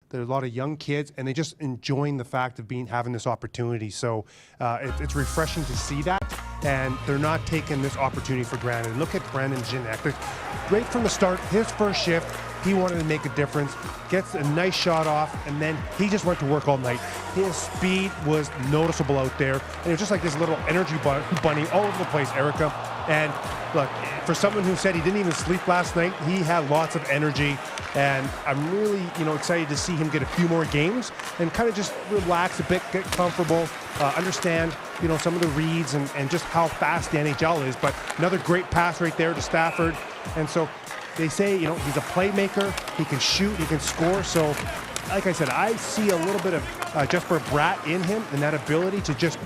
There's a lot of young kids, and they just enjoying the fact of having this opportunity. So it's refreshing to see that, and they're not taking this opportunity for granted. Look at Brandon Gignac. Right from the start, his first shift, he wanted to make a difference, gets a nice shot off, and then he just went to work all night. His speed was noticeable out there, and it was just like this little energy bunny all over the place, Erika. And look, for someone who said he didn't even sleep last night, he had lots of energy, and I'm really, excited to see him get a few more games and kind of just relax a bit, get comfortable, understand, some of the reads and just how fast the NHL is. But another great pass right there to Stafford, and so they say, he's a playmaker. He can shoot. He can score. So, like I said, I see a little bit of Jesper Bratt in him and that ability to just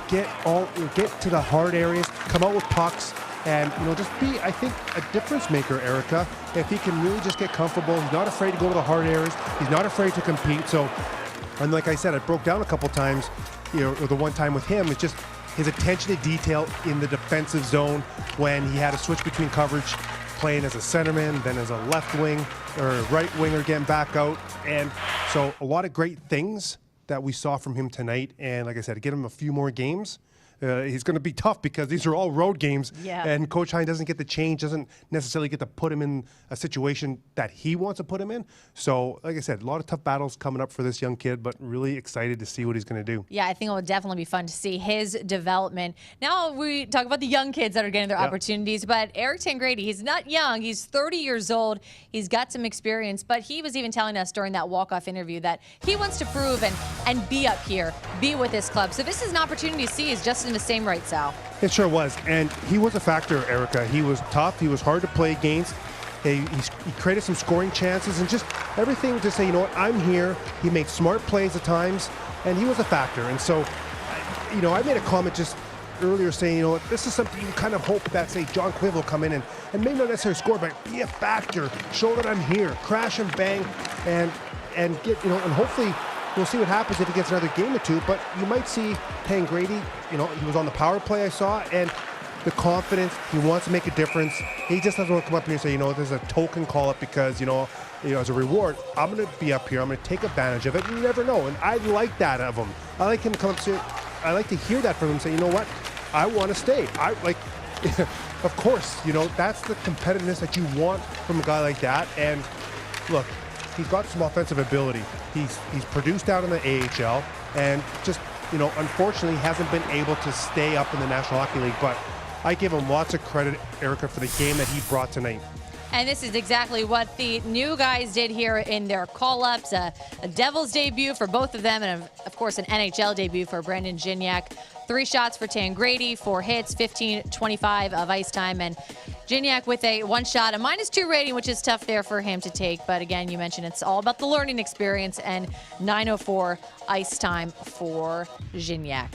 get to the hard areas, come out with pucks, and just be, I think, a difference maker, Erika. If he can really just get comfortable, he's not afraid to go to the hard areas. He's not afraid to compete. So, and like I said, I broke down a couple times. Or the one time with him, it's just his attention to detail in the defensive zone when he had to switch between coverage, playing as a centerman, then as a left wing or right winger, getting back out. And so a lot of great things that we saw from him tonight. And like I said, to get him a few more games, he's going to be tough because these are all road games. Yeah. And Coach Hein doesn't get the change, doesn't necessarily get to put him in a situation that he wants to put him in. So, like I said, a lot of tough battles coming up for this young kid, but really excited to see what he's going to do. Yeah, I think it will definitely be fun to see his development. Now we talk about the young kids that are getting their opportunities, but Erik Tangradi, he's not young. He's 30 years old. He's got some experience, but he was even telling us during that walk-off interview that he wants to prove and be up here, be with this club. So this is an opportunity to see. He's just in the same right, Sal. It sure was, and he was a factor, Erika. He was tough. He was hard to play against. He created some scoring chances and just everything to say, I'm here. He made smart plays at times, and he was a factor. And so, I made a comment just earlier saying, this is something you kind of hope that, say, John Quibb will come in and maybe not necessarily score, but be a factor, show that I'm here, crash and bang, and get, and hopefully we'll see what happens if he gets another game or two. But you might see Tangradi, he was on the power play I saw, and the confidence, he wants to make a difference. He just doesn't want to come up here and say, there's a token call-up because, as a reward, I'm going to be up here. I'm going to take advantage of it. You never know. And I like that of him. I like him to come up to, I like to hear that from him, say, what? I want to stay. Of course, that's the competitiveness that you want from a guy like that. And look, he's got some offensive ability. He's produced out in the AHL and just, unfortunately hasn't been able to stay up in the National Hockey League. But I give him lots of credit, Erika, for the game that he brought tonight. And this is exactly what the new guys did here in their call-ups. A Devils debut for both of them, and of course an NHL debut for Brandon Gignac. 3 shots for Tangradi, 4 hits, 15-25 of ice time, and Gignac with a 1 shot, a -2 rating, which is tough there for him to take. But again, you mentioned it's all about the learning experience, and 9:04 ice time for Gignac.